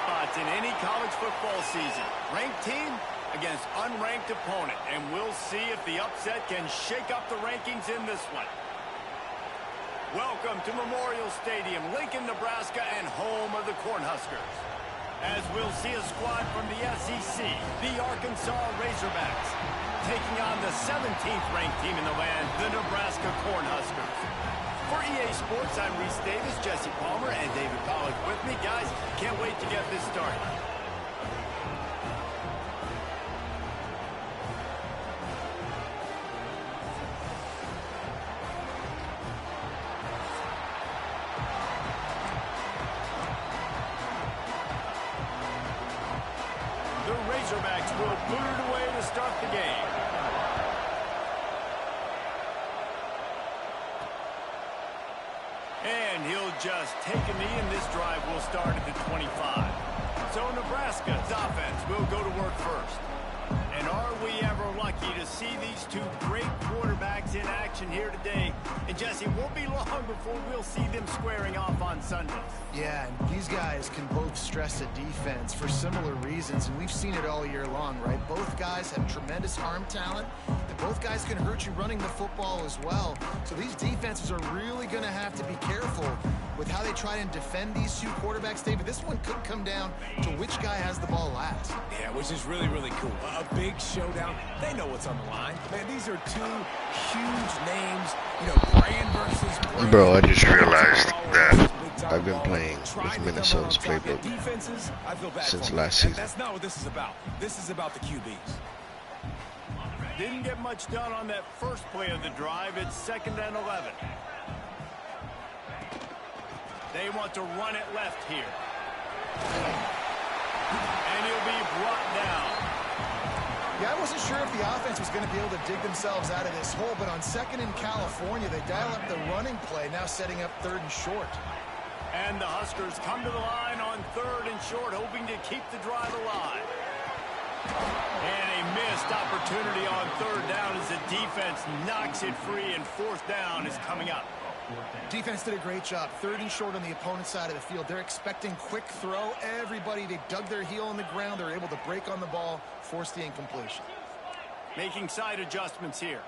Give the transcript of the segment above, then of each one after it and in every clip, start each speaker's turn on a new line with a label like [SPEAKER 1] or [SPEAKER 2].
[SPEAKER 1] spots in any college football season. Ranked team against unranked opponent. And we'll see if the upset can shake up the rankings in this one. Welcome to Memorial Stadium, Lincoln, Nebraska, and home of the Cornhuskers. As we'll see a squad from the SEC, the Arkansas Razorbacks, taking on the 17th ranked team in the land, the Nebraska Cornhuskers. For EA Sports, I'm Reese Davis, Jesse Palmer, and David Pollack with me. Guys, can't wait to get this started. The Razorbacks will boot it away to start the game. And he'll just take a knee, and this drive will start at the 25. So Nebraska's offense will go to work first. And are we ever lucky to see these two great quarterbacks in action here today? And Jesse, it won't be long before we'll see them squaring off on Sundays.
[SPEAKER 2] Yeah, and these guys can both stress a defense for similar reasons, and we've seen it all year long, right? Both guys have tremendous arm talent, and both guys can hurt you running the football as well. So these defenses are really going to have to be careful with how they try and defend these two quarterbacks, David. This one could come down to which guy has the ball last.
[SPEAKER 3] Yeah, which is really, really cool. A big showdown. They know what's on the line. Man, these are two huge names. You know, Brand versus Brand.
[SPEAKER 4] Bro, I just realized that I've been playing with Minnesota's playbook since last season.
[SPEAKER 3] That's not what this is about. This is about the QBs.
[SPEAKER 1] Didn't get much done on that first play of the drive. It's 2nd and 11. They want to run it left here. And he'll be brought down.
[SPEAKER 2] Yeah, I wasn't sure if the offense was going to be able to dig themselves out of this hole, but on 2nd in California, they dial up the running play, now setting up 3rd and short.
[SPEAKER 1] And the Huskers come to the line on 3rd and short, hoping to keep the drive alive. And a missed opportunity on 3rd down as the defense knocks it free, and 4th down is coming up.
[SPEAKER 2] Defense did a great job. 3rd and short on the opponent's side of the field. They're expecting quick throw. Everybody, they dug their heel on the ground. They're able to break on the ball, force the incompletion.
[SPEAKER 1] Making side adjustments here.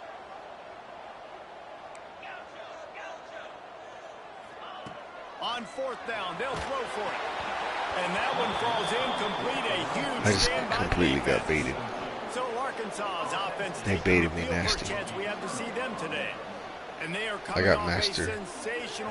[SPEAKER 1] On 4th down, they'll throw for it. And that one falls incomplete. A huge
[SPEAKER 4] I just completely got baited.
[SPEAKER 1] So Arkansas's offense,
[SPEAKER 4] they baited me nasty.
[SPEAKER 1] Chance we have to see them today. And they are
[SPEAKER 4] I got master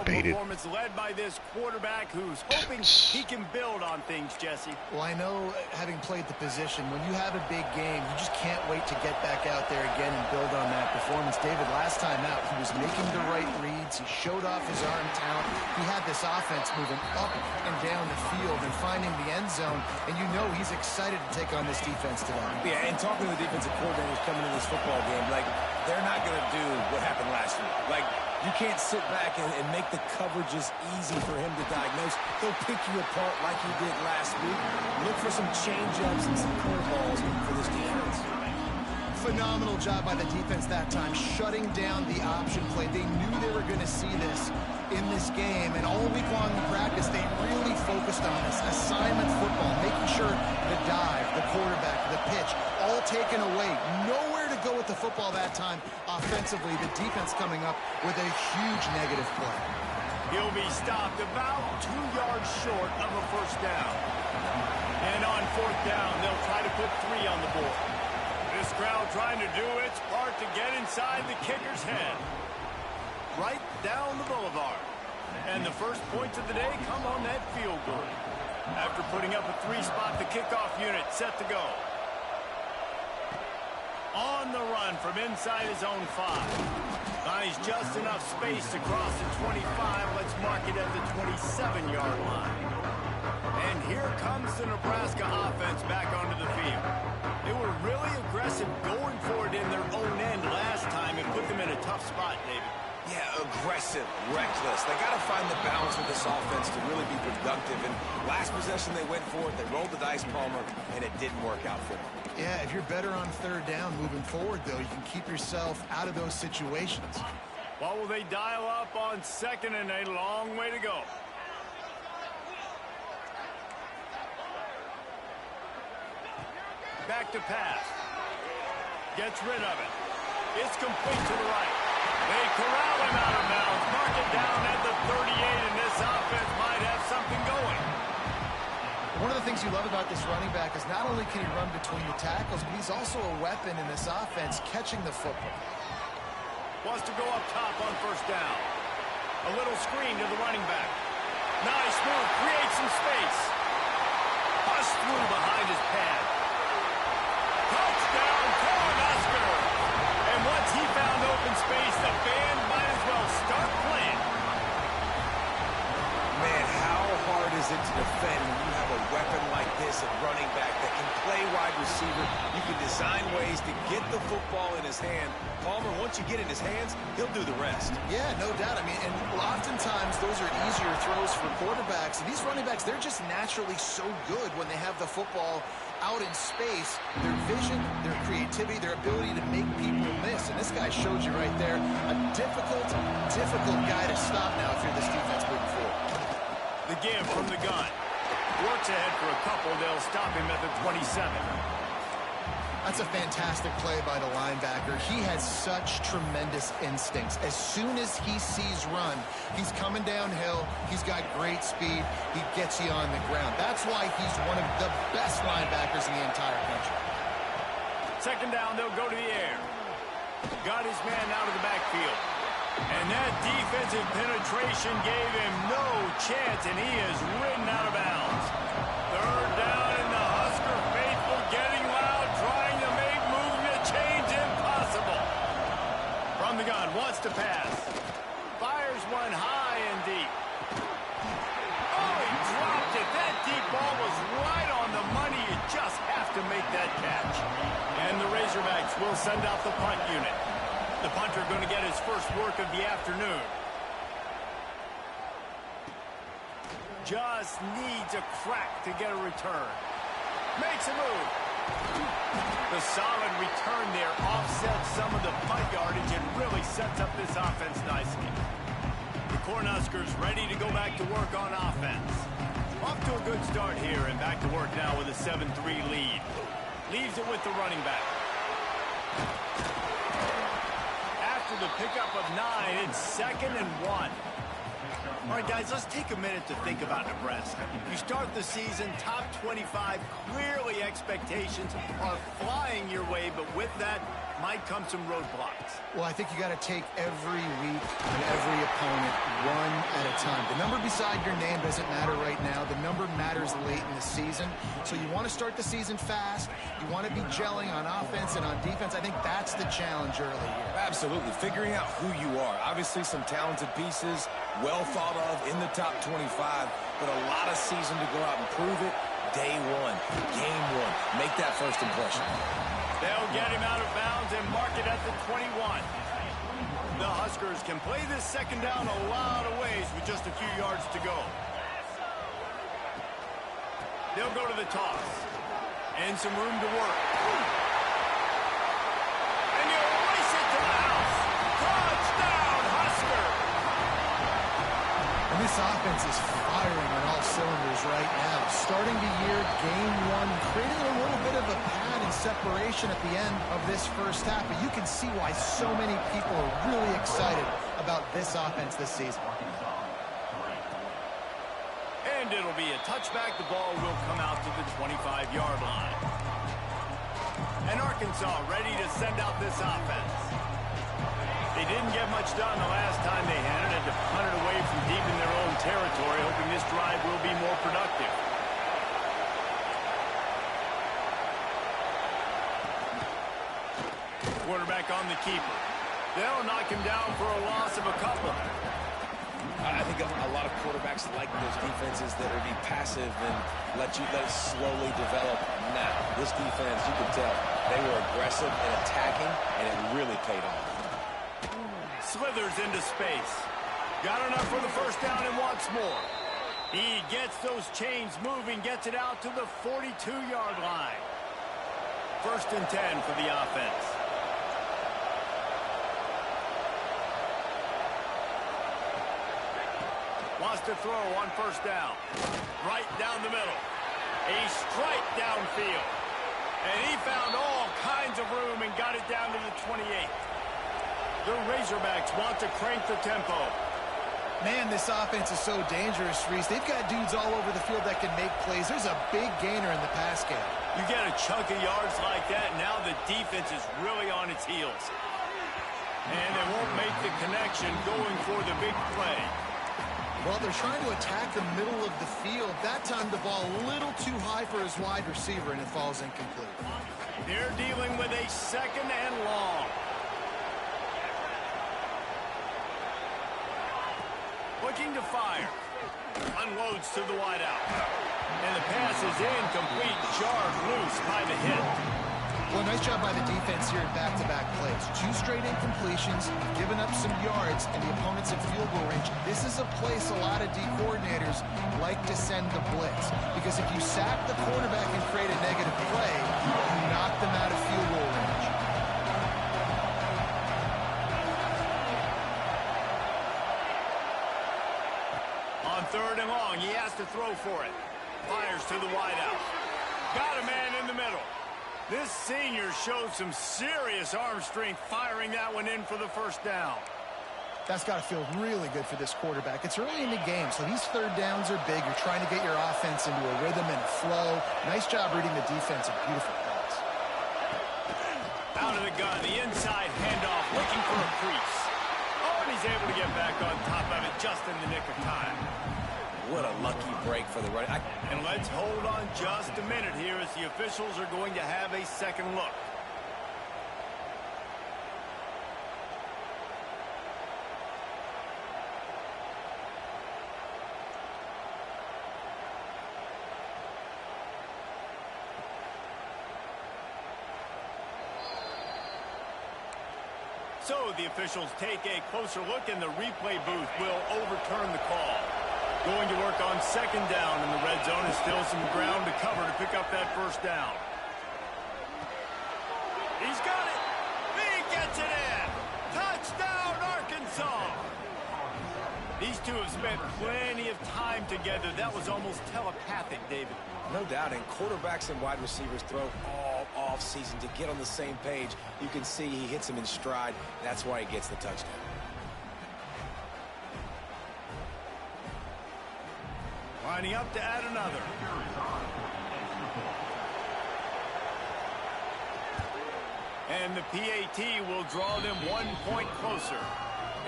[SPEAKER 4] baited.
[SPEAKER 1] Performance led by this quarterback who's hoping he can build on things, Jesse.
[SPEAKER 2] Well, I know, having played the position, when you have a big game, you just can't wait to get back out there again and build on that performance. David, last time out, he was making the right reads. He showed off his arm talent. He had this offense moving up and down the field and finding the end zone. And you know he's excited to take on this defense today.
[SPEAKER 3] Yeah, and talking to the defensive coordinators coming into this football game, like, they're not going to do what happened last week. Like, you can't sit back and make the coverages easy for him to diagnose. He'll pick you apart like he did last week. Look for some change-ups and some curveballs for this defense.
[SPEAKER 2] Phenomenal job by the defense that time, shutting down the option play. They knew they were going to see this in this game, and all week long in practice, they really focused on this assignment football, making sure the dive, the quarterback, the pitch, all taken away. Nowhere to go with the football that time. Offensively, the defense coming up with a huge negative play.
[SPEAKER 1] He'll be stopped about 2 yards short of a 1st down. And on 4th down, they'll try to put 3 on the board. This crowd trying to do its part to get inside the kicker's head. Right down the boulevard. And the first points of the day come on that field goal. After putting up a 3-spot, the kickoff unit set to go. On the run from inside his own 5. Finds just enough space to cross the 25. Let's mark it at the 27-yard line. And here comes the Nebraska offense back onto the field. They were really aggressive going for it in their own end last time and put them in a tough spot, David.
[SPEAKER 3] Yeah, aggressive, reckless. They got to find the balance with this offense to really be productive. And last possession they went for it. They rolled the dice, Palmer, and it didn't work out for them.
[SPEAKER 2] Yeah, if you're better on 3rd down moving forward, though, you can keep yourself out of those situations.
[SPEAKER 1] What will they dial up on 2nd and a long way to go? Back to pass. Gets rid of it. It's complete to the right. They corral him out of bounds. Mark it down at the 38, and this offense might have something going.
[SPEAKER 2] One of the things you love about this running back is not only can he run between the tackles, but he's also a weapon in this offense catching the football.
[SPEAKER 1] Wants to go up top on first down. A little screen to the running back. Nice move. Creates some space. Bust through behind his pad. Touchdown, Cornhuskers! And once he found open space, the band might as well start playing.
[SPEAKER 3] Man, how hard is it to defend when you have a weapon like this at running back that can play wide receiver? You can design ways to get the football in his hand. Palmer, once you get in his hands, he'll do the rest.
[SPEAKER 2] Yeah, no doubt. I mean, and oftentimes those are easier throws for quarterbacks. And these running backs, they're just naturally so good when they have the football out in space. Their vision, their creativity, their ability to make people miss. And this guy showed you right there, a difficult guy to stop now if you're this defense moving forward.
[SPEAKER 1] The give from the gun. Works ahead for a couple. They'll stop him at the 27.
[SPEAKER 2] That's a fantastic play by the linebacker. He has such tremendous instincts. As soon as he sees run, he's coming downhill. He's got great speed. He gets you on the ground. That's why he's one of the best linebackers in the entire country.
[SPEAKER 1] Second down, they'll go to the air. Got his man out of the backfield. And that defensive penetration gave him no chance, and he is ridden out of bounds. Third down, and the Husker faithful getting loud, trying to make moving the change impossible. From the gun, wants to pass. Fires one high and deep. Oh, he dropped it. That deep ball was right on the money. You just have to make that catch. And the Razorbacks will send out the punt unit. The punter going to get his first work of the afternoon. Just needs a crack to get a return. Makes a move. The solid return there offsets some of the punt yardage and really sets up this offense nicely. The Cornhuskers ready to go back to work on offense. Off to a good start here and back to work now with a 7-3 lead. Leaves it with the running back. After the pickup of 9, it's 2nd and 1. All right, guys, let's take a minute to think about Nebraska. You start the season top 25. Clearly, expectations are flying your way, but with that might come some roadblocks.
[SPEAKER 2] Well, I think you got to take every week and every opponent one at a time. The number beside your name doesn't matter right now. The number matters late in the season. So you want to start the season fast. You want to be gelling on offense and on defense. I think that's the challenge early here.
[SPEAKER 3] Absolutely. Figuring out who you are. Obviously, some talented pieces, well thought of in the top 25, but a lot of season to go out and prove it. Day one, game one. Make that first impression.
[SPEAKER 1] They'll get him out of bounds and mark it at the 21. The Huskers can play this second down a lot of ways with just a few yards to go. They'll go to the toss. And some room to work. And you race it to the house. Touchdown, Husker!
[SPEAKER 2] And this offense is firing on all cylinders right now. Starting the year, game one, creating a little bit of a pad and separation at the end of this first half. But you can see why so many people are really excited about this offense this season.
[SPEAKER 1] And it'll be a touchback. The ball will come out to the 25-yard line. And Arkansas ready to send out this offense. They didn't get much done the last time they had it, had to punt it away from deep in their own territory, hoping this drive will be more productive. Quarterback on the keeper. They'll knock him down for a loss of a couple.
[SPEAKER 3] I think a lot of quarterbacks like those defenses that are be passive and let it slowly develop. Now, this defense, you can tell, they were aggressive and attacking, and it really paid off.
[SPEAKER 1] Slithers into space. Got enough for the first down and wants more. He gets those chains moving, gets it out to the 42-yard line. 1st and 10 for the offense. Wants to throw on first down. Right down the middle. A strike downfield. And he found all kinds of room and got it down to the 28. The Razorbacks want to crank the tempo.
[SPEAKER 2] Man, this offense is so dangerous, Reese. They've got dudes all over the field that can make plays. There's a big gainer in the pass game.
[SPEAKER 1] You get a chunk of yards like that, now the defense is really on its heels. And they won't make the connection going for the big play.
[SPEAKER 2] Well, they're trying to attack the middle of the field. That time the ball a little too high for his wide receiver, and it falls incomplete.
[SPEAKER 1] They're dealing with a 2nd and long. Looking to fire. Unloads to the wideout. And the pass is incomplete. Jarred loose by the hit.
[SPEAKER 2] Well, nice job by the defense here in back-to-back plays. 2 straight incompletions, giving up some yards, and the opponent's in field goal range. This is a place a lot of D coordinators like to send the blitz. Because if you sack the quarterback and create a negative play, you knock them out of field goal range.
[SPEAKER 1] On 3rd and long, he has to throw for it. Fires to the wideout. Got a man in the middle. This senior showed some serious arm strength firing that one in for the 1st down.
[SPEAKER 2] That's got to feel really good for this quarterback. It's early in the game, so these 3rd downs are big. You're trying to get your offense into a rhythm and a flow. Nice job reading the defense. A beautiful pass.
[SPEAKER 1] Out of the gun, the inside handoff, looking for a crease. Oh, and he's able to get back on top of it just in the nick of time.
[SPEAKER 3] What a lucky break for the running.
[SPEAKER 1] And let's hold on just a minute here as the officials are going to have a 2nd look. So the officials take a closer look, and the replay booth will overturn the call. Going to work on 2nd down in the red zone, and still some ground to cover to pick up that 1st down. He's got it. He gets it in. Touchdown, Arkansas. These two have spent plenty of time together. That was almost telepathic, David.
[SPEAKER 3] No doubt, and quarterbacks and wide receivers throw all off season to get on the same page. You can see he hits him in stride. That's why he gets the touchdown.
[SPEAKER 1] Lining up to add another. And the PAT will draw them 1 point closer.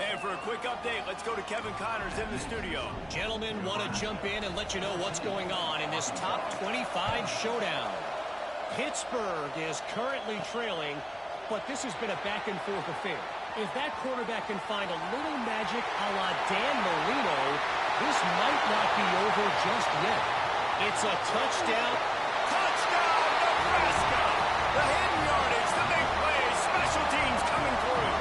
[SPEAKER 1] And for a quick update, let's go to Kevin Connors in the studio.
[SPEAKER 5] Gentlemen, want to jump in and let you know what's going on in this top 25 showdown. Pittsburgh is currently trailing, but this has been a back-and-forth affair. If that quarterback can find a little magic a la Dan Marino, this might not be over just yet. It's a touchdown.
[SPEAKER 1] Touchdown, Nebraska! The hidden yardage, the big play, special teams coming through.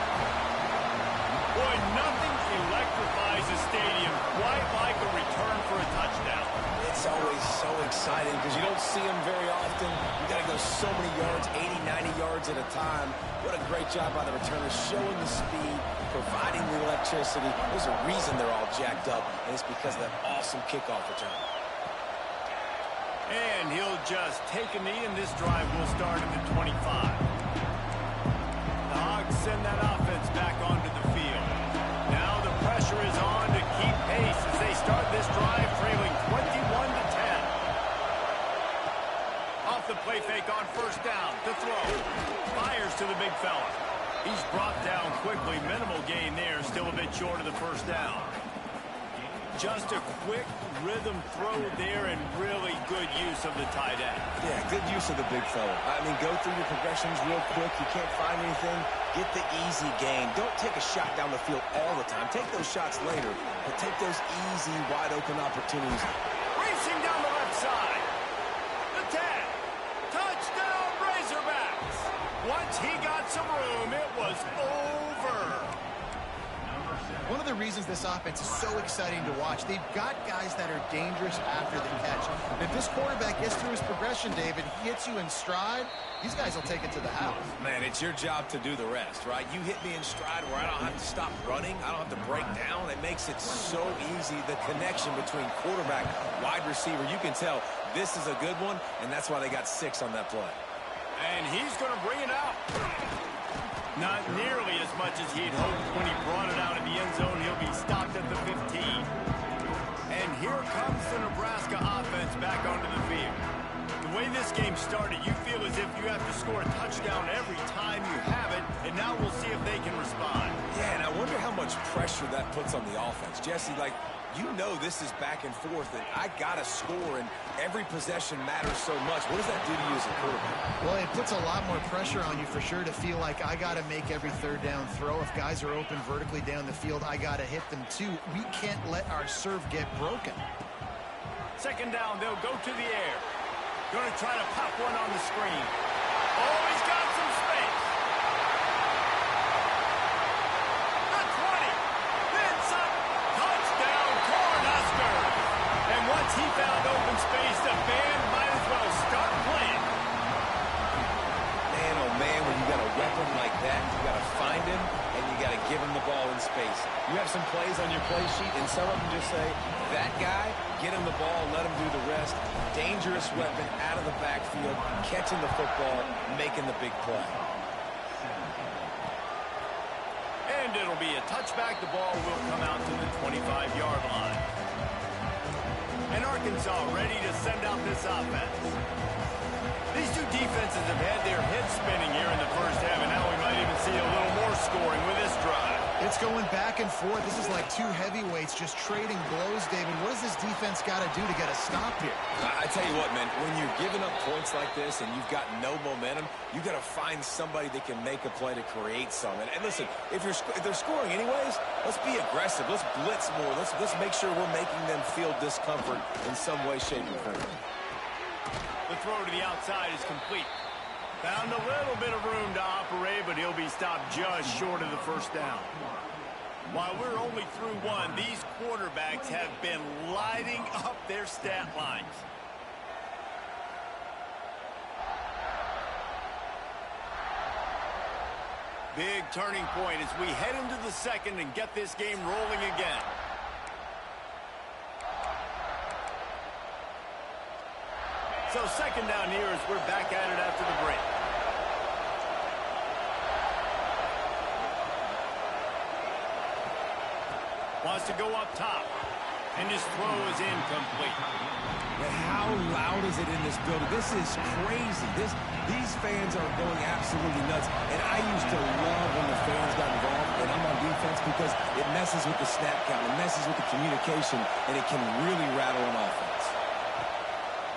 [SPEAKER 1] Boy, nothing electrifies a stadium quite like a return for a touchdown.
[SPEAKER 3] It's always so exciting because you don't see them very often. You got to go so many yards, 80, 90 yards at a time. What a great job by the returners, showing the speed, providing the electricity. There's a reason they're all jacked up, and it's because of that awesome kickoff return.
[SPEAKER 1] And he'll just take a knee, and this drive will start at the 25. The Hogs send that offense back onto the field. Now the pressure is on to keep pace as they start this drive trailing 21-10. Off the play fake on 1st down. To throw. Fires to the big fella. He's brought down quickly. Minimal gain there. Still a bit short of the 1st down. Just a quick rhythm throw there and really good use of the tight end.
[SPEAKER 3] Yeah, good use of the big fella. I mean, go through your progressions real quick. You can't find anything. Get the easy gain. Don't take a shot down the field all the time. Take those shots later, but take those easy, wide-open opportunities.
[SPEAKER 1] Racing down the left side. The 10. Touchdown, Razorbacks. Once he got some room, it was over.
[SPEAKER 2] One of the reasons this offense is so exciting to watch, they've got guys that are dangerous after the catch. And if this quarterback gets through his progression, David, he hits you in stride, these guys will take it to the house.
[SPEAKER 3] Man, it's your job to do the rest, right? You hit me in stride where I don't have to stop running. I don't have to break down. It makes it so easy. The connection between quarterback, wide receiver, you can tell this is a good one, and that's why they got 6 on that play.
[SPEAKER 1] And he's going to bring it out. Not nearly as much as he'd hoped when he brought it out of the end zone. He'll be stopped at the 15. And here comes the Nebraska offense back onto the field. The way this game started, you feel as if you have to score a touchdown every time you have it, and now we'll see if they can respond.
[SPEAKER 3] Yeah, and I wonder how much pressure that puts on the offense. Jesse, like, you know this is back and forth, and I got to score, and every possession matters so much. What does that do to you as a quarterback?
[SPEAKER 2] Well, it puts a lot more pressure on you for sure to feel like I got to make every third down throw. If guys are open vertically down the field, I got to hit them too. We can't let our serve get broken.
[SPEAKER 1] Second down, they'll go to the air. Going to try to pop one on the screen. Oh, he's got some space. The 20. Then some. Touchdown, Cornhuskers. And once he found open space, the band might as well start playing.
[SPEAKER 3] Man, oh man, when you got a weapon like that, you got to find him, and you got to give him the ball in space. You have some plays on your play sheet, and some of them just say, that guy, get him the ball, let him do the rest. Dangerous weapon out of the backfield, catching the football, making the big play.
[SPEAKER 1] And it'll be a touchback. The ball will come out to the 25-yard line. And Arkansas ready to send out this offense. These two defenses have had their heads spinning here in the first half, and now we might even see a little more scoring with this drive.
[SPEAKER 2] It's going back and forth. This is like two heavyweights just trading blows, David. What does this defense got to do to get a stop here?
[SPEAKER 3] I tell you what, man, when you're giving up points like this and you've got no momentum, you got to find somebody that can make a play to create some. And listen, if they're scoring anyways, let's be aggressive. Let's blitz more. Let's make sure we're making them feel discomfort in some way, shape, or form.
[SPEAKER 1] The throw to the outside is complete. Found a little bit of room to operate, but he'll be stopped just short of the first down. While we're only through one, these quarterbacks have been lighting up their stat lines. Big turning point as we head into the second and get this game rolling again. So second down here as we're back at it after the break. Wants to go up top. And his throw is incomplete.
[SPEAKER 3] And how loud is it in this building? This is crazy. These fans are going absolutely nuts. And I used to love when the fans got involved, and I'm on defense, because it messes with the snap count. It messes with the communication, and it can really rattle an offense.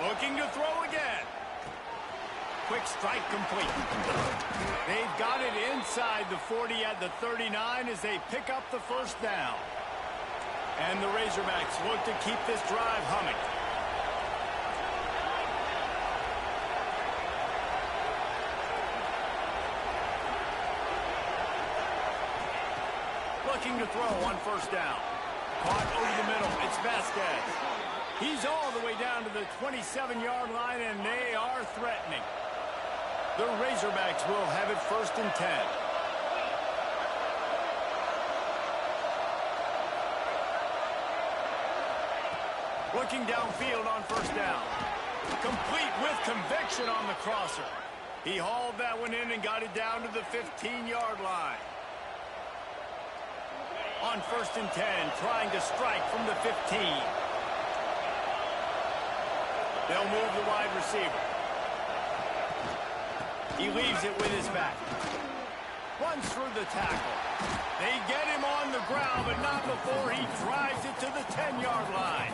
[SPEAKER 1] Looking to throw again. Quick strike complete. They've got it inside the 40 at the 39 as they pick up the first down. And the Razorbacks look to keep this drive humming. Looking to throw on first down. Caught over the middle. It's Vasquez. He's all the way down to the 27-yard line, and they are threatening. The Razorbacks will have it first and 10. Looking downfield on first down. Complete with conviction on the crosser. He hauled that one in and got it down to the 15-yard line. On first and 10, trying to strike from the 15. They'll move the wide receiver. He leaves it with his back. Runs through the tackle. They get him on the ground, but not before he drives it to the 10-yard line.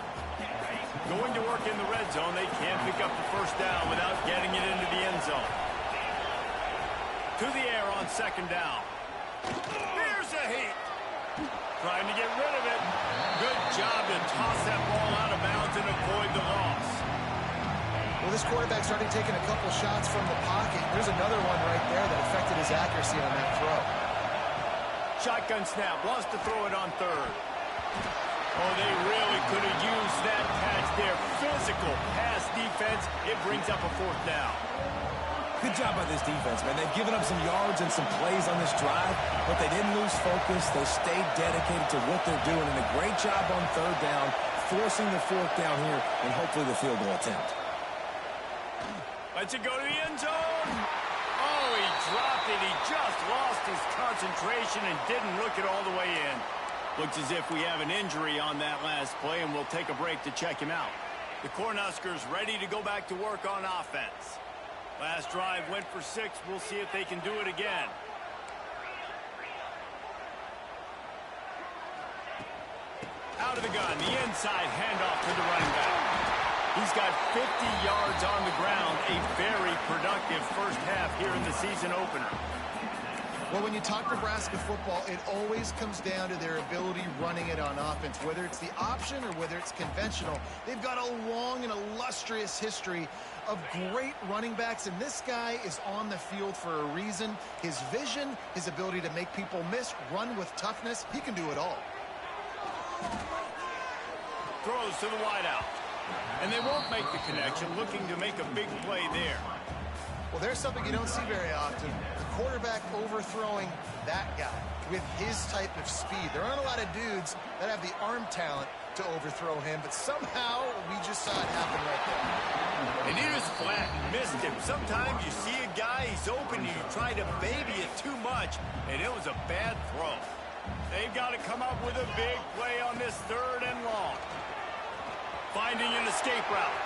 [SPEAKER 1] Going to work in the red zone, they can't pick up the first down without getting it into the end zone. To the air on second down. There's a heat. Trying to get rid of it. Good job to toss that ball out of bounds and avoid the loss.
[SPEAKER 2] Well, this quarterback started taking a couple shots from the pocket. There's another one right there that affected his accuracy on that throw.
[SPEAKER 1] Shotgun snap. Wants to throw it on third. Oh, they really could have used that catch there. Physical pass defense. It brings up a fourth down.
[SPEAKER 3] Good job by this defense, man. They've given up some yards and some plays on this drive, but they didn't lose focus. They stayed dedicated to what they're doing, and a great job on third down, forcing the fourth down here, and hopefully the field goal attempt.
[SPEAKER 1] Let's it go to the end zone. it. He just lost his concentration and didn't look it all the way in. Looks as if we have an injury on that last play, and we'll take a break to check him out. The Cornhuskers ready to go back to work on offense. Last drive went for 6. We'll see if they can do it again. Out of the gun, the inside handoff to the running back. He's got 50 yards on the ground, a very productive first half here in the season opener.
[SPEAKER 2] Well, when you talk Nebraska football, it always comes down to their ability running it on offense. Whether it's the option or whether it's conventional, they've got a long and illustrious history of great running backs, and this guy is on the field for a reason. His vision, his ability to make people miss, run with toughness, he can do it all.
[SPEAKER 1] Throws to the wideout. And they won't make the connection, looking to make a big play there.
[SPEAKER 2] Well, there's something you don't see very often. The quarterback overthrowing that guy with his type of speed. There aren't a lot of dudes that have the arm talent to overthrow him, but somehow we just saw it happen right there.
[SPEAKER 1] And he just flat missed him. Sometimes you see a guy, he's open, and you try to baby it too much, and it was a bad throw. They've got to come up with a big play on this 3rd and long. Finding an escape route.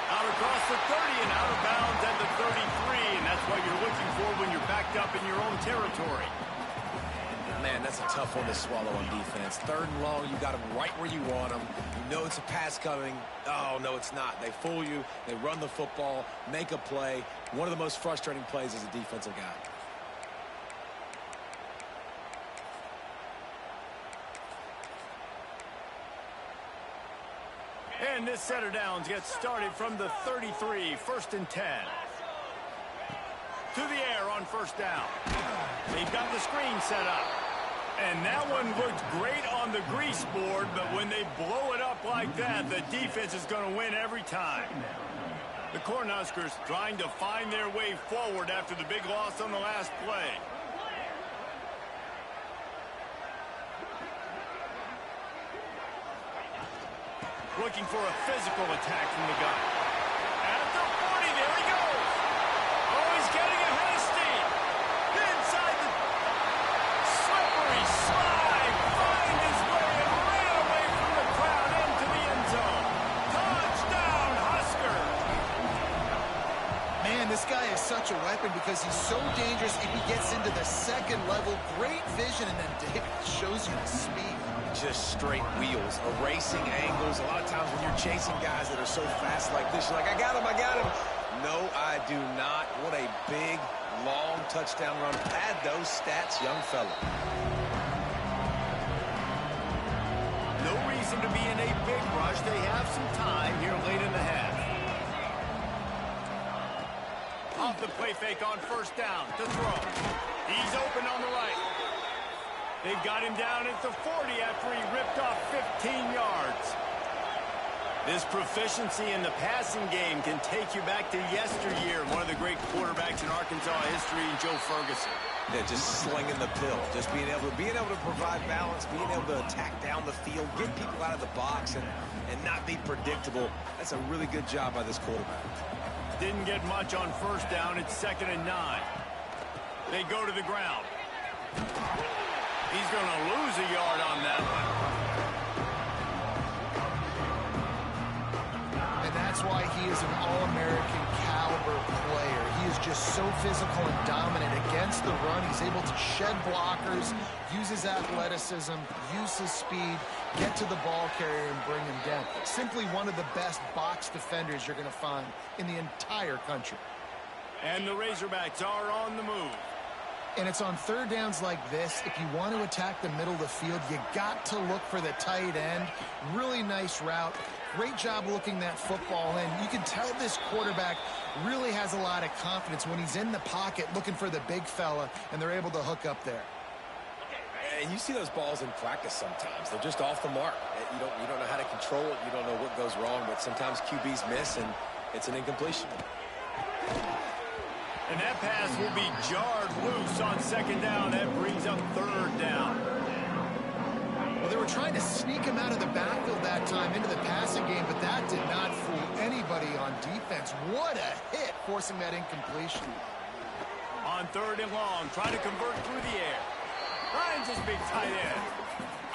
[SPEAKER 1] Out across the 30 and out of bounds at the 33, and that's what you're looking for when you're backed up in your own territory.
[SPEAKER 3] Man, that's a tough one to swallow on defense. 3rd and long, you got them right where you want them. You know it's a pass coming. Oh, no, it's not. They fool you. They run the football, make a play. One of the most frustrating plays as a defensive guy.
[SPEAKER 1] And this set of downs gets started from the 33, 1st and 10. To the air on 1st down. They've got the screen set up. And that one looked great on the grease board, but when they blow it up like that, the defense is going to win every time. The Cornhuskers trying to find their way forward after the big loss on the last play. Looking for a physical attack from the gun. At the 40, there he goes. Oh, he's getting ahead of steam. Inside the slippery slide. Find his way and ran away from the crowd into the end zone. Touchdown, Husker.
[SPEAKER 2] Man, this guy is such a weapon because he's so dangerous if he gets into the 2nd level. Great vision, and then David shows you the speed.
[SPEAKER 3] Just straight wheels, erasing angles. A lot of times when you're chasing guys that are so fast like this, you're like, I got him, I got him. No, I do not. What a big, long touchdown run. Add those stats, young fella.
[SPEAKER 1] No reason to be in a big rush. They have some time here late in the half. Off the play fake on 1st down to throw. He's open on the right. They've got him down at the 40 after he ripped off 15 yards. This proficiency in the passing game can take you back to yesteryear. One of the great quarterbacks in Arkansas history, Joe Ferguson.
[SPEAKER 3] Yeah, just slinging the pill, just being able to provide balance, being able to attack down the field, get people out of the box, and not be predictable. That's a really good job by this quarterback.
[SPEAKER 1] Didn't get much on 1st down. It's 2nd and 9. They go to the ground. He's going to lose a yard on that one.
[SPEAKER 2] And that's why he is an All-American caliber player. He is just so physical and dominant against the run. He's able to shed blockers, use his athleticism, use his speed, get to the ball carrier and bring him down. Simply one of the best box defenders you're going to find in the entire country.
[SPEAKER 1] And the Razorbacks are on the move.
[SPEAKER 2] And it's on 3rd downs like this. If you want to attack the middle of the field, you got to look for the tight end. Really nice route. Great job looking that football in. You can tell this quarterback really has a lot of confidence when he's in the pocket looking for the big fella, and they're able to hook up there.
[SPEAKER 3] And you see those balls in practice sometimes. They're just off the mark. You don't know how to control it. You don't know what goes wrong, but sometimes QBs miss, and it's an incompletion.
[SPEAKER 1] And that pass will be jarred loose on 2nd down. That brings up 3rd down.
[SPEAKER 2] Well, they were trying to sneak him out of the backfield that time into the passing game, but that did not fool anybody on defense. What a hit, forcing that incompletion.
[SPEAKER 1] on 3rd and long, trying to convert through the air. Finds his big tight end.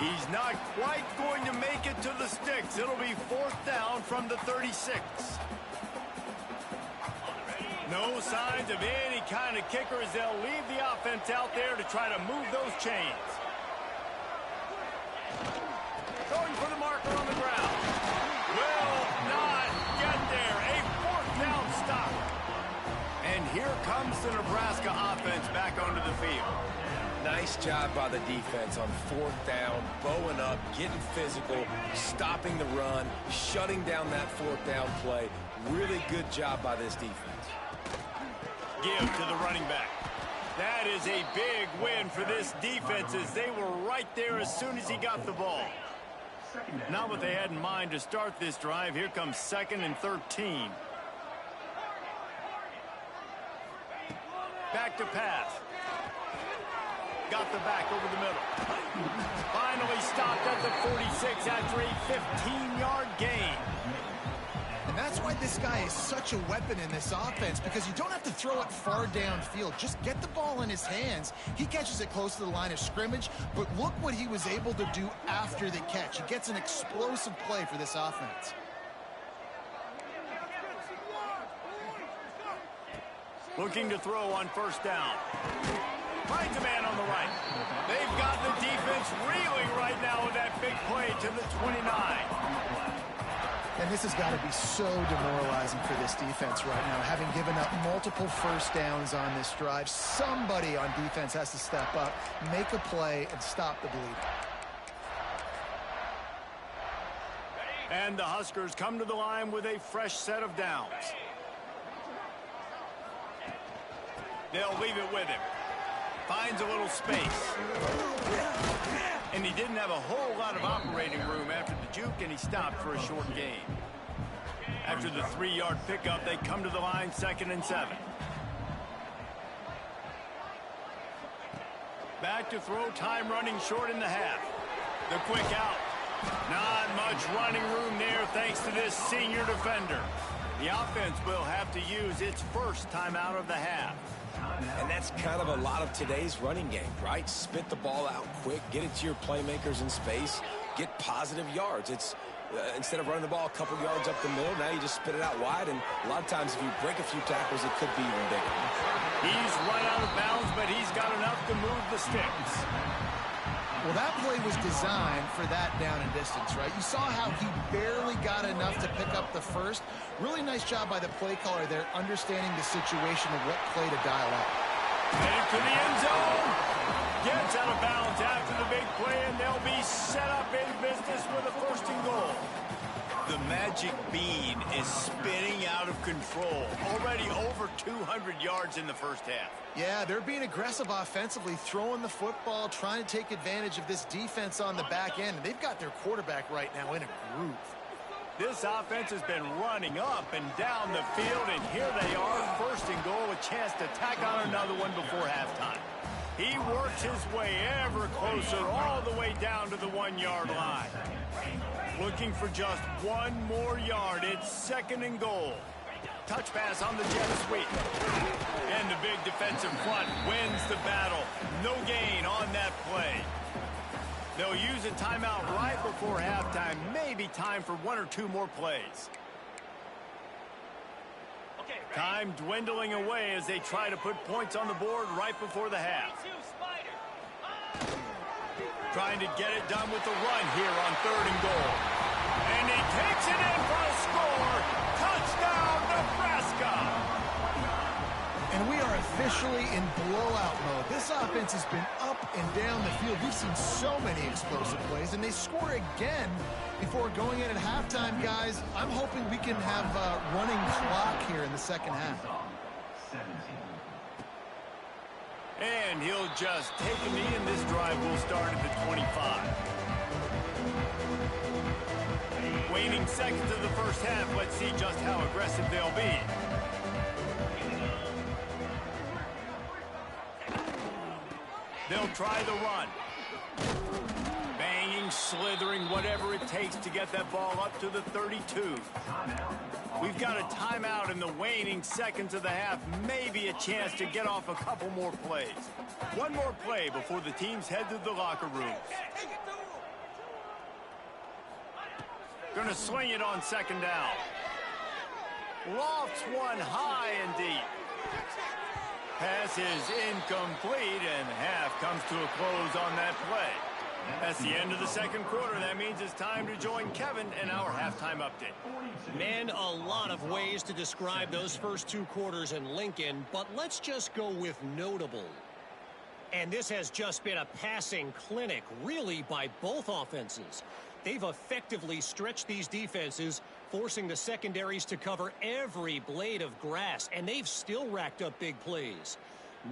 [SPEAKER 1] He's not quite going to make it to the sticks. It'll be 4th down from the 36. No signs of any kind of kickers. They'll leave the offense out there to try to move those chains. Going for the marker on the ground. Will not get there. A 4th down stop. And here comes the Nebraska offense back onto the field.
[SPEAKER 3] Nice job by the defense on 4th down, bowing up, getting physical, stopping the run, shutting down that 4th down play. Really good job by this defense.
[SPEAKER 1] Give to the running back. That is a big win for this defense as they were right there as soon as he got the ball. Not what they had in mind to start this drive. Here comes 2nd and 13. Back to pass. Got the back over the middle. Finally stopped at the 46 after a 15-yard gain.
[SPEAKER 2] And that's why this guy is such a weapon in this offense, because you don't have to throw it far downfield. Just get the ball in his hands. He catches it close to the line of scrimmage, but look what he was able to do after the catch. He gets an explosive play for this offense.
[SPEAKER 1] Looking to throw on 1st down. Finds a man on the right. They've got the defense reeling right now with that big play to the 29.
[SPEAKER 2] And this has got to be so demoralizing for this defense right now, having given up multiple 1st downs on this drive. Somebody on defense has to step up, make a play, and stop the bleeding.
[SPEAKER 1] And the Huskers come to the line with a fresh set of downs. They'll leave it with him. Finds a little space. And he didn't have a whole lot of operating room after the juke, and he stopped for a short gain. After the 3-yard pickup, they come to the line 2nd and 7. Back to throw, time running short in the half. The quick out. Not much running room there thanks to this senior defender. The offense will have to use its first timeout of the half.
[SPEAKER 3] And that's kind of a lot of today's running game, right? Spit the ball out quick, get it to your playmakers in space, get positive yards. It's instead of running the ball a couple yards up the middle, now you just spit it out wide, and a lot of times if you break a few tackles, it could be even bigger.
[SPEAKER 1] He's run out of bounds, but he's got enough to move the sticks.
[SPEAKER 2] Well, that play was designed for that down and distance, right? You saw how he barely got enough to pick up the first. Really nice job by the play caller there, understanding the situation of what play to dial up.
[SPEAKER 1] Headed to the end zone. Gets out of bounds after the big play, and they'll be set up in business with a 1st and goal. The magic bean is spinning out of control. Already over 200 yards in the first half.
[SPEAKER 2] Yeah, they're being aggressive offensively, throwing the football, trying to take advantage of this defense on the back end. They've got their quarterback right now in a groove.
[SPEAKER 1] This offense has been running up and down the field, and here they are, 1st and goal, a chance to tack on another one before halftime. He works his way ever closer all the way down to the 1-yard line. Looking for just one more yard. It's 2nd and goal. Touch pass on the jet sweep. And the big defensive front wins the battle. No gain on that play. They'll use a timeout right before halftime. Maybe time for 1 or 2 more plays. Time dwindling away as they try to put points on the board right before the half. Trying to get it done with the run here on 3rd and goal. And he takes it in for a score. Touchdown, Nebraska!
[SPEAKER 2] And we are officially in blowout mode. This offense has been up and down the field. We've seen so many explosive plays, and they score again before going in at halftime, guys. I'm hoping we can have a running clock here in the second half.
[SPEAKER 1] And he'll just take a knee, and this drive will start at the 25. Waning seconds of the first half. Let's see just how aggressive they'll be. They'll try the run. Banging slithering whatever it takes to get that ball up to the 32. We've got a timeout in the waning seconds of the half. Maybe a chance to get off a couple more plays. One more play before the teams head to the locker rooms. Going to sling it on second down. Lofts one high and deep. Pass is incomplete, and half comes to a close on that play. That's the end of the second quarter. That means it's time to join Kevin in our halftime update.
[SPEAKER 5] Man, a lot of ways to describe those first two quarters in Lincoln, but let's just go with notable. And this has just been a passing clinic, really, by both offenses. They've effectively stretched these defenses, forcing the secondaries to cover every blade of grass, and they've still racked up big plays.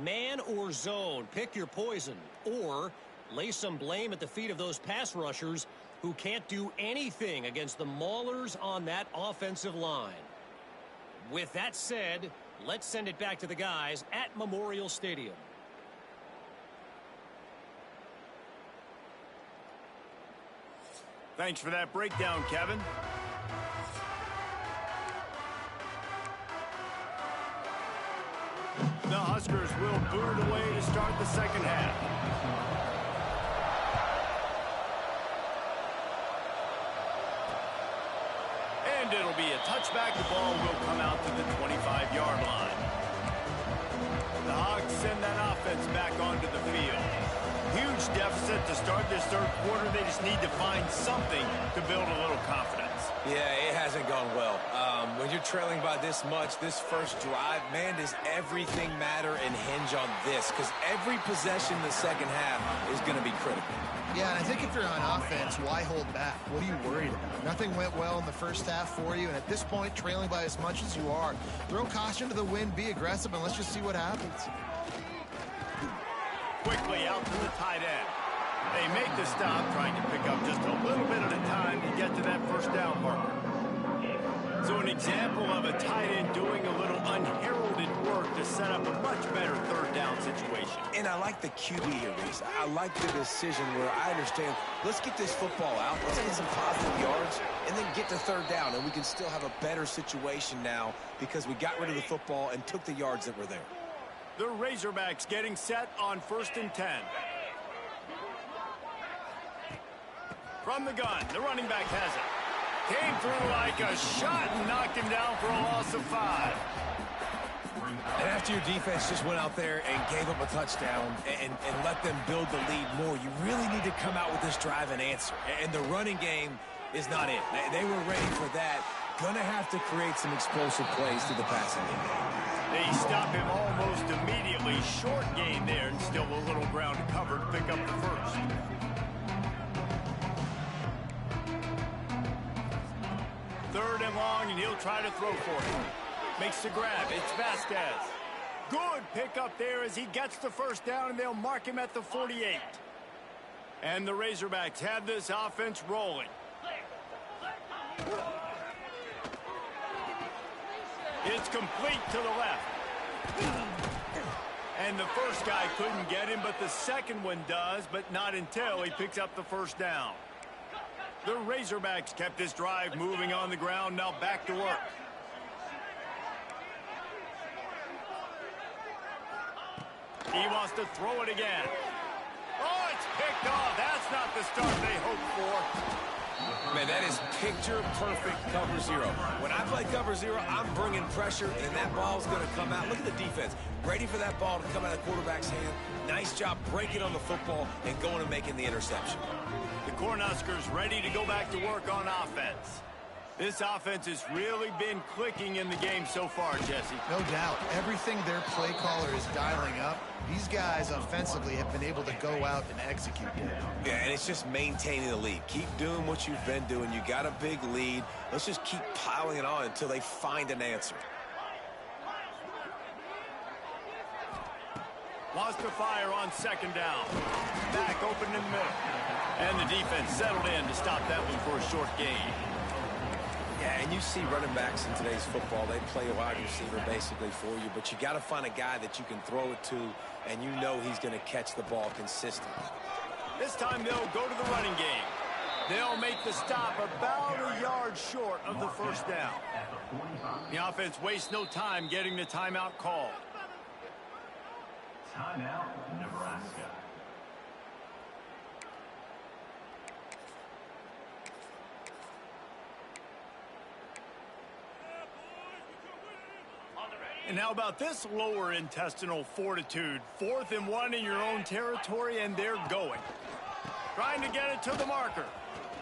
[SPEAKER 5] Man or zone, pick your poison, or lay some blame at the feet of those pass rushers who can't do anything against the maulers on that offensive line. With that said, let's send it back to the guys at Memorial Stadium.
[SPEAKER 1] Thanks for that breakdown, Kevin. The Huskers will boot it away to start the second half. And it'll be a touchback. The ball will come out to the 25-yard line. The Hogs send that offense back onto the field. Huge deficit to start this third quarter. They just need to find something to build a little confidence.
[SPEAKER 3] Yeah, it hasn't gone well. When you're trailing by this much, this first drive, man, does everything matter and hinge on this? Because every possession in the second half is going to be critical.
[SPEAKER 2] Yeah, and I think if you're on offense, why hold back? What are you worried about? Nothing went well in the first half for you, and at this point, trailing by as much as you are, throw caution to the wind, be aggressive, and let's just see what happens.
[SPEAKER 1] Quickly out to the tight end. They make the stop, trying to pick up just a little bit at a time to get to that first down marker. So an example of a tight end doing a little unheralded work to set up a much better third down situation.
[SPEAKER 3] And I like the QB here, Reese. I like the decision where I understand, let's get this football out, let's get some positive yards, and then get to third down, and we can still have a better situation now because we got rid of the football and took the yards that were there.
[SPEAKER 1] The Razorbacks getting set on 1st and 10. From the gun, the running back has it. Came through like a shot and knocked him down for a loss of 5.
[SPEAKER 3] And after your defense just went out there and gave up a touchdown and let them build the lead more, you really need to come out with this drive and answer. And the running game is not it. They were ready for that. Gonna have to create some explosive plays to the passing game.
[SPEAKER 1] They stop him almost immediately. Short gain there, and still a little ground to cover to pick up the first. Third and long, and he'll try to throw for it. Makes the grab. It's Vasquez. Good pickup there as he gets the first down, and they'll mark him at the 48. And the Razorbacks have this offense rolling. It's complete to the left. And the first guy couldn't get him, but the second one does, but not until he picks up the first down. The Razorbacks kept this drive moving on the ground, now back to work. He wants to throw it again. Oh, it's picked off. That's not the start they hoped for.
[SPEAKER 3] Man, that is picture-perfect cover zero. When I play cover zero, I'm bringing pressure, and that ball's going to come out. Look at the defense. Ready for that ball to come out of the quarterback's hand. Nice job breaking on the football and going and making the interception.
[SPEAKER 1] The Cornhuskers ready to go back to work on offense. This offense has really been clicking in the game so far, Jesse.
[SPEAKER 2] No doubt. Everything their play caller is dialing up, these guys offensively have been able to go out and execute it.
[SPEAKER 3] Yeah, and it's just maintaining the lead. Keep doing what you've been doing. You got a big lead. Let's just keep piling it on until they find an answer.
[SPEAKER 1] Wants to fire on second down. Back open in the middle. And the defense settled in to stop that one for a short gain.
[SPEAKER 3] Yeah, and you see running backs in today's football, they play a wide receiver basically for you, but you got to find a guy that you can throw it to, and you know he's going to catch the ball consistently.
[SPEAKER 1] This time they'll go to the running game. They'll make the stop about a yard short of the first down. The offense wastes no time getting the timeout call.
[SPEAKER 6] Timeout, Nebraska.
[SPEAKER 1] And how about this lower intestinal fortitude? 4th and 1 in your own territory, and they're going. Trying to get it to the marker.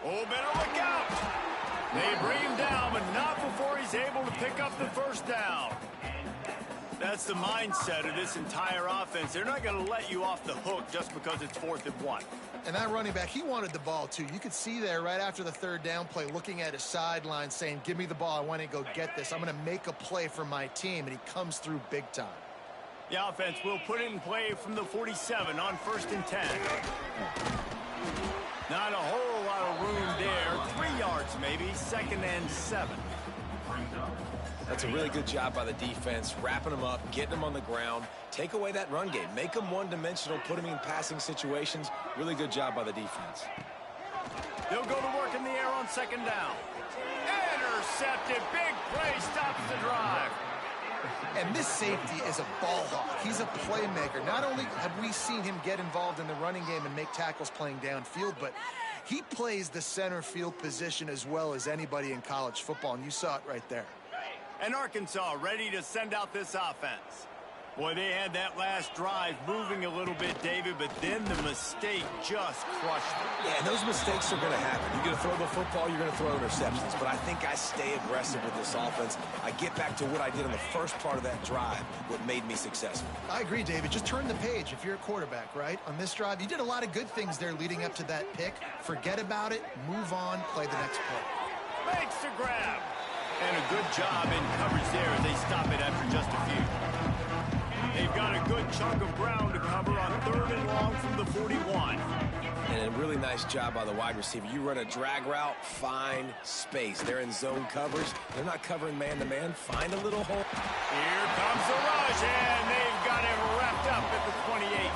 [SPEAKER 1] Oh, better look out. They bring him down, but not before he's able to pick up the first down. That's the mindset of this entire offense. They're not going to let you off the hook just because it's 4th and 1.
[SPEAKER 2] And that running back, he wanted the ball too. You could see there right after the third down play, looking at his sideline saying, give me the ball, I want to go get this. I'm going to make a play for my team, and he comes through big time.
[SPEAKER 1] The offense will put it in play from the 47 on 1st and 10. Not a whole lot of room there. 3 yards maybe, 2nd and 7.
[SPEAKER 3] That's a really good job by the defense, wrapping them up, getting them on the ground. Take away that run game. Make them one-dimensional, put them in passing situations. Really good job by the defense.
[SPEAKER 1] They'll go to work in the air on 2nd down. Intercepted. Big play stops the drive.
[SPEAKER 2] And this safety is a ball hawk. He's a playmaker. Not only have we seen him get involved in the running game and make tackles playing downfield, but he plays the center field position as well as anybody in college football, and you saw it right there.
[SPEAKER 1] And Arkansas ready to send out this offense. Boy, they had that last drive moving a little bit, David, but then the mistake just crushed them.
[SPEAKER 3] Yeah, and those mistakes are going to happen. You're going to throw the football, you're going to throw interceptions. But I think I stay aggressive with this offense. I get back to what I did in the first part of that drive, what made me successful.
[SPEAKER 2] I agree, David. Just turn the page if you're a quarterback, right? On this drive, you did a lot of good things there leading up to that pick. Forget about it, move on, play the next play.
[SPEAKER 1] Makes the grab. And a good job in coverage there as they stop it after just a few. They've got a good chunk of ground to cover on 3rd and long from the 41.
[SPEAKER 3] And a really nice job by the wide receiver. You run a drag route, find space. They're in zone coverage. They're not covering man-to-man. Find a little hole.
[SPEAKER 1] Here comes the rush, and they've got him wrapped up at the 28.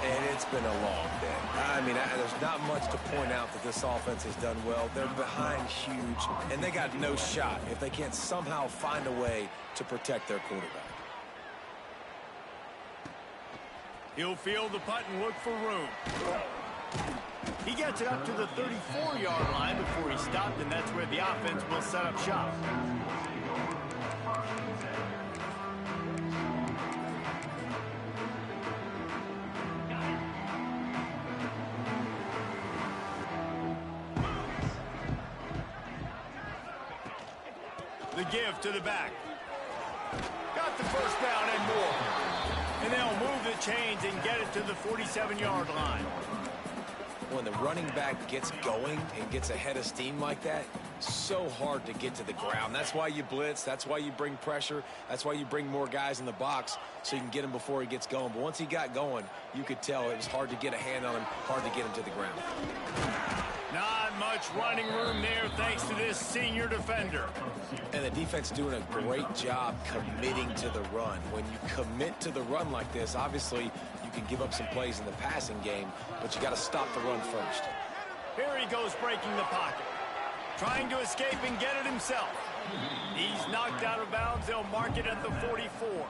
[SPEAKER 3] And it's been a long day. I mean, there's not much to point out that this offense has done well. They're behind huge, and they got no shot if they can't somehow find a way to protect their quarterback.
[SPEAKER 1] He'll field the punt and look for room. He gets it up to the 34-yard line before he stopped, and that's where the offense will set up shop. The give to the back. Got the first down and more. And they'll move the chains and get it to the 47-yard line.
[SPEAKER 3] When the running back gets going and gets ahead of steam like that, so hard to get to the ground. That's why you blitz. That's why you bring pressure. That's why you bring more guys in the box so you can get him before he gets going. But once he got going, you could tell it was hard to get a hand on him, hard to get him to the ground.
[SPEAKER 1] Not much running room there thanks to this senior defender.
[SPEAKER 3] And the defense doing a great job committing to the run. When you commit to the run like this, obviously you can give up some plays in the passing game, but you got to stop the run first.
[SPEAKER 1] Here he goes breaking the pocket. Trying to escape and get it himself. He's knocked out of bounds. They'll mark it at the 44.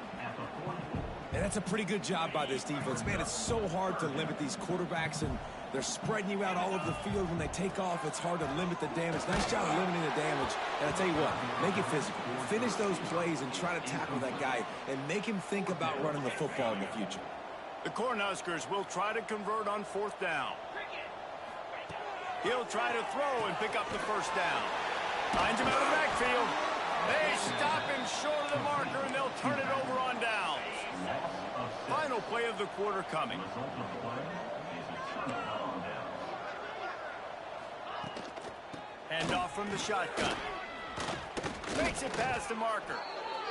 [SPEAKER 3] And that's a pretty good job by this defense. Man, it's so hard to limit these quarterbacks, and they're spreading you out all over the field. When they take off, it's hard to limit the damage. Nice job limiting the damage. And I tell you what, make it physical. Finish those plays and try to tackle that guy and make him think about running the football in the future.
[SPEAKER 1] The Cornhuskers will try to convert on 4th down. He'll try to throw and pick up the first down. Finds him out of the backfield. They stop him short of the marker, and they'll turn it over on downs. Final play of the quarter coming. Hand off from the shotgun. Makes it past the marker.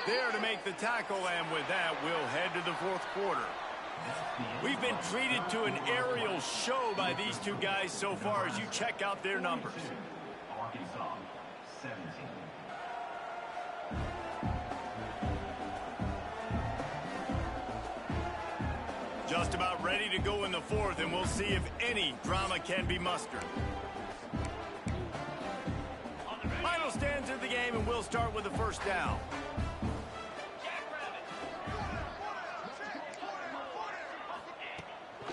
[SPEAKER 1] There to make the tackle, and with that, we'll head to the 4th quarter. We've been treated to an aerial show by these two guys so far as you check out their numbers.
[SPEAKER 6] Arkansas, 17.
[SPEAKER 1] Just about ready to go in the fourth, and we'll see if any drama can be mustered. Final stands of the game, and we'll start with the first down.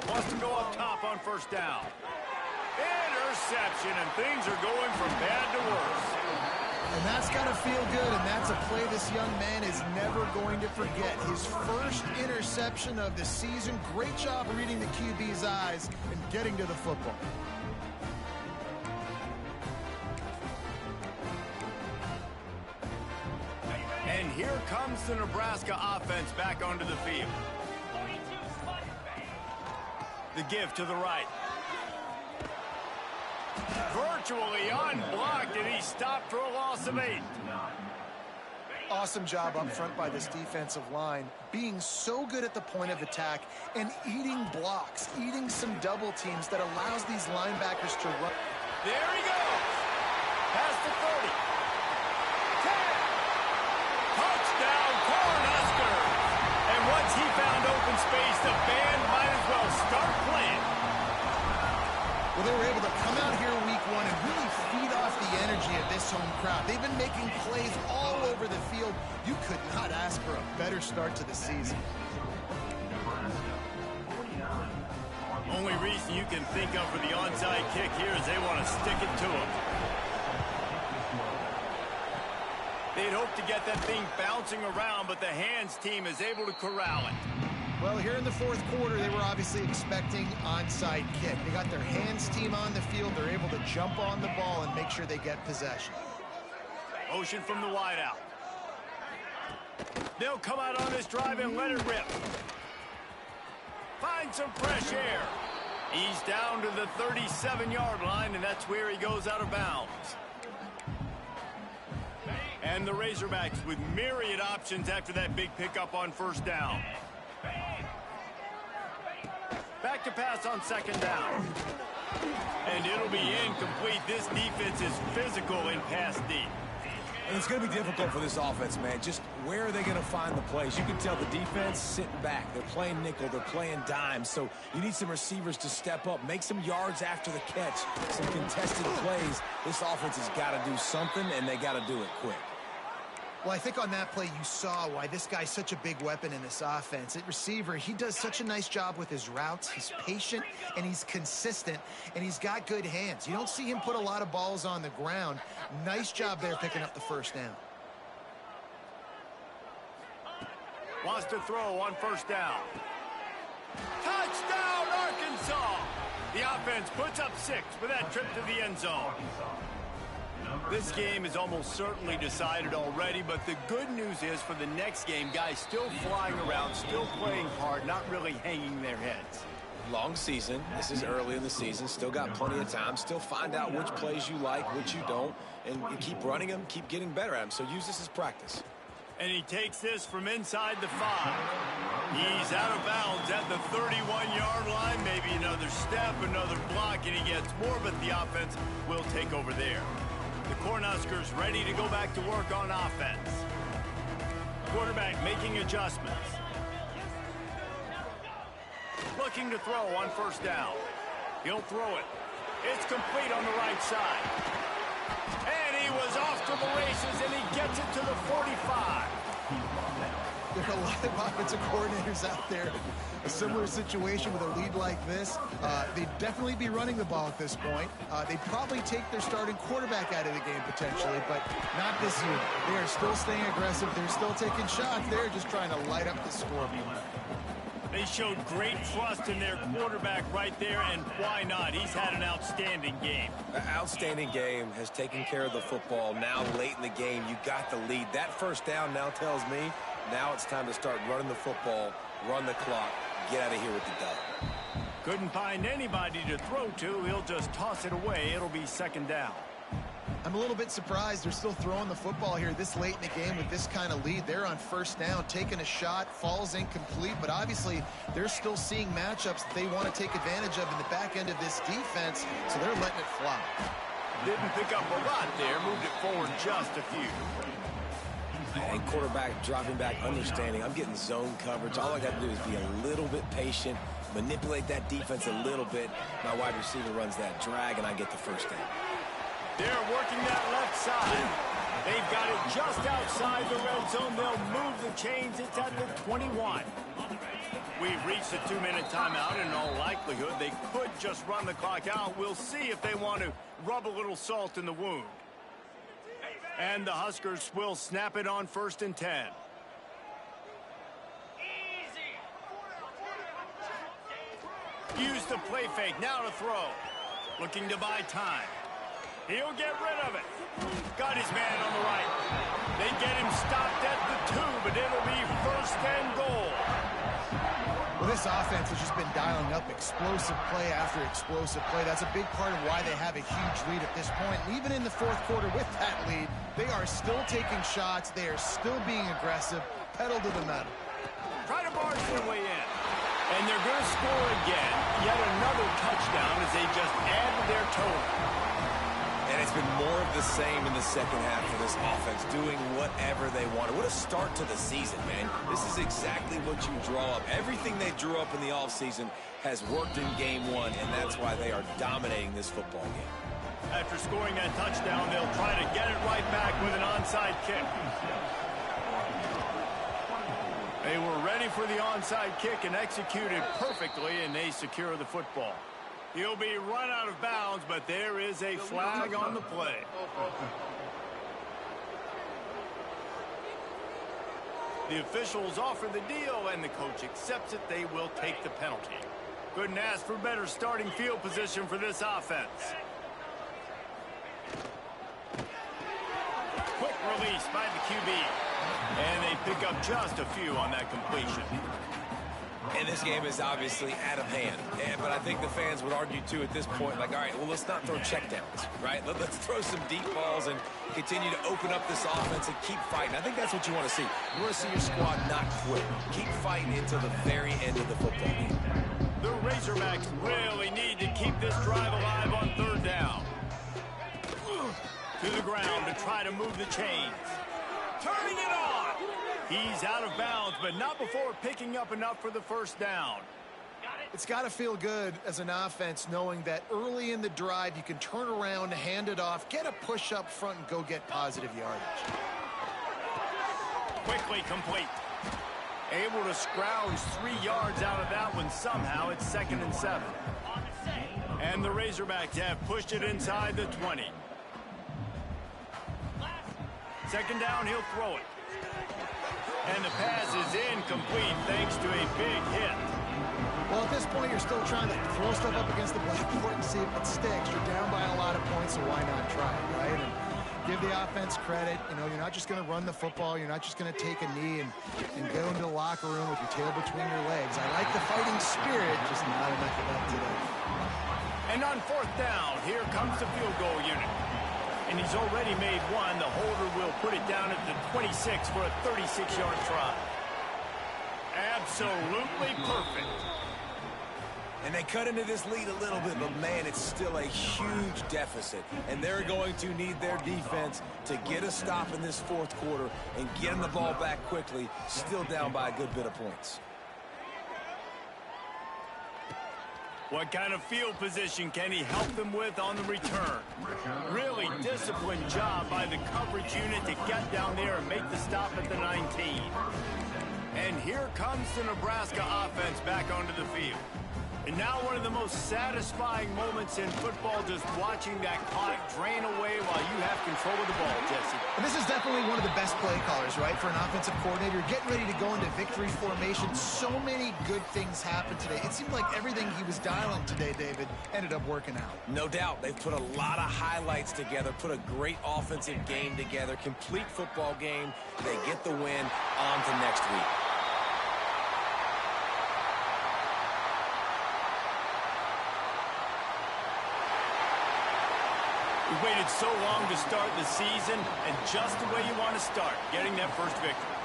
[SPEAKER 1] Wants to go up top on first down. Interception, and things are going from bad to worse.
[SPEAKER 2] And that's got to feel good, and that's a play this young man is never going to forget. His first interception of the season. Great job reading the QB's eyes and getting to the football.
[SPEAKER 1] And here comes the Nebraska offense back onto the field. The give to the right. Virtually unblocked, and he stopped for a loss of 8.
[SPEAKER 2] Awesome job up front by this defensive line, being so good at the point of attack and eating blocks, eating some double teams that allows these linebackers to run.
[SPEAKER 1] There he goes. Past the 30. 10. Touchdown, Cornhuskers. And once he found open space, the band might as well start playing.
[SPEAKER 2] Well, they were able to come out here week one and really feed off the energy of this home crowd. They've been making plays all over the field. You could not ask for a better start to the season.
[SPEAKER 1] Only reason you can think of for the onside kick here is they want to stick it to him. They'd hope to get that thing bouncing around, but the hands team is able to corral it.
[SPEAKER 2] Well, here in the fourth quarter, they were obviously expecting onside kick. They got their hands team on the field. They're able to jump on the ball and make sure they get possession.
[SPEAKER 1] Motion from the wideout. They'll come out on this drive and let it rip. Find some fresh air. He's down to the 37-yard line, and that's where he goes out of bounds. And the Razorbacks with myriad options after that big pickup on first down. Back to pass on second down. And it'll be incomplete. This defense is physical in pass deep.
[SPEAKER 3] And it's going to be difficult for this offense, man. Just where are they going to find the plays? You can tell the defense sitting back. They're playing nickel. They're playing dime. So you need some receivers to step up, make some yards after the catch, some contested plays. This offense has got to do something, and they got to do it quick.
[SPEAKER 2] Well, I think on that play you saw why this guy's such a big weapon in this offense. At receiver, he does such a nice job with his routes. He's patient, and he's consistent, and he's got good hands. You don't see him put a lot of balls on the ground. Nice job there picking up the first down.
[SPEAKER 1] Wants to throw on first down. Touchdown, Arkansas! The offense puts up 6 with that trip to the end zone. This game is almost certainly decided already, but the good news is for the next game, guys still flying around, still playing hard, not really hanging their heads.
[SPEAKER 3] Long season. This is early in the season. Still got plenty of time. Still find out which plays you like, which you don't, and keep running them, keep getting better at them. So use this as practice.
[SPEAKER 1] And he takes this from inside the 5. He's out of bounds at the 31-yard line. Maybe another step, another block, and he gets more, but the offense will take over there. The Cornhuskers ready to go back to work on offense. Quarterback making adjustments. Looking to throw on first down. He'll throw it. It's complete on the right side. And he was off to the races, and he gets it to the 45.
[SPEAKER 2] There are a lot of offensive coordinators out there. A similar situation with a lead like this. They'd definitely be running the ball at this point. They'd probably take their starting quarterback out of the game potentially, but not this year. They are still staying aggressive. They're still taking shots. They're just trying to light up the scoreboard.
[SPEAKER 1] They showed great trust in their quarterback right there, and why not? He's had an outstanding game.
[SPEAKER 3] An outstanding game, has taken care of the football. Now late in the game, you got the lead. That first down now tells me now it's time to start running the football, run the clock, get out of here with the dub.
[SPEAKER 1] Couldn't find anybody to throw to. He'll just toss it away. It'll be second down.
[SPEAKER 2] I'm a little bit surprised they're still throwing the football here this late in the game with this kind of lead. They're on first down, taking a shot, falls incomplete, but obviously they're still seeing matchups that they want to take advantage of in the back end of this defense, so they're letting it fly.
[SPEAKER 1] Didn't pick up a lot there, moved it forward just a few.
[SPEAKER 3] And quarterback dropping back, understanding I'm getting zone coverage. All I got to do is be a little bit patient, manipulate that defense a little bit. My wide receiver runs that drag, and I get the first down.
[SPEAKER 1] They're working that left side. They've got it just outside the red zone. They'll move the chains. It's at the 21. We've reached the 2-minute timeout. In all likelihood, they could just run the clock out. We'll see if they want to rub a little salt in the wound. And the Huskers will snap it on 1st and 10. Use the play fake. Now to throw. Looking to buy time. He'll get rid of it. Got his man on the right. They get him stopped at the 2, but it'll be 1st and goal.
[SPEAKER 2] Well, this offense has just been dialing up explosive play after explosive play. That's a big part of why they have a huge lead at this point. And even in the 4th quarter with that lead, they are still taking shots. They are still being aggressive. Pedal to the metal.
[SPEAKER 1] Try to barge their way in. And they're going to score again. Yet another touchdown as they just add to their total.
[SPEAKER 3] And it's been more of the same in the second half for this offense, doing whatever they wanted. What a start to the season, man. This is exactly what you draw up. Everything they drew up in the offseason has worked in game 1, and that's why they are dominating this football game.
[SPEAKER 1] After scoring that touchdown, they'll try to get it right back with an onside kick. They were ready for the onside kick and executed perfectly, and they secure the football. He'll be run out of bounds, but there is a flag on the play. The officials offer the deal, and the coach accepts it. They will take the penalty. Couldn't ask for better starting field position for this offense. Quick release by the QB. And they pick up just a few on that completion.
[SPEAKER 3] And this game is obviously out of hand. But I think the fans would argue, too, at this point, like, all right, well, let's not throw checkdowns, right? Let's throw some deep balls and continue to open up this offense and keep fighting. I think that's what you want to see. You want to see your squad not quit. Keep fighting until the very end of the football game.
[SPEAKER 1] The Razorbacks really need to keep this drive alive on 3rd down. To the ground to try to move the chains. Turning it on. He's out of bounds, but not before picking up enough for the 1st down.
[SPEAKER 2] It's got to feel good as an offense knowing that early in the drive you can turn around, hand it off, get a push up front, and go get positive yardage.
[SPEAKER 1] Quickly complete. Able to scrounge 3 yards out of that one somehow. It's 2nd and 7. And the Razorbacks have pushed it inside the 20. 2nd down, he'll throw it. And the pass is incomplete thanks to a big hit.
[SPEAKER 2] Well, at this point, you're still trying to throw stuff up against the blackboard and see if it sticks. You're down by a lot of points, so why not try it, right? And give the offense credit. You know, you're not just going to run the football. You're not just going to take a knee and go into the locker room with your tail between your legs. I like the fighting spirit, just not enough of that today.
[SPEAKER 1] And on 4th down, here comes the field goal unit. And he's already made one. The holder will put it down at the 26 for a 36-yard try. Absolutely perfect.
[SPEAKER 3] And they cut into this lead a little bit, but, man, it's still a huge deficit. And they're going to need their defense to get a stop in this 4th quarter and getting the ball back quickly, still down by a good bit of points.
[SPEAKER 1] What kind of field position can he help them with on the return? Really disciplined job by the coverage unit to get down there and make the stop at the 19. And here comes the Nebraska offense back onto the field. And now one of the most satisfying moments in football, just watching that clock drain away while you have control of the ball, Jesse.
[SPEAKER 2] And this is definitely one of the best play callers, right, for an offensive coordinator. Getting ready to go into victory formation. So many good things happened today. It seemed like everything he was dialing today, David, ended up working out.
[SPEAKER 3] No doubt. They've put a lot of highlights together, put a great offensive game together, complete football game. They get the win. On to next week.
[SPEAKER 1] We waited so long to start the season, and just the way you want to start, getting that first victory.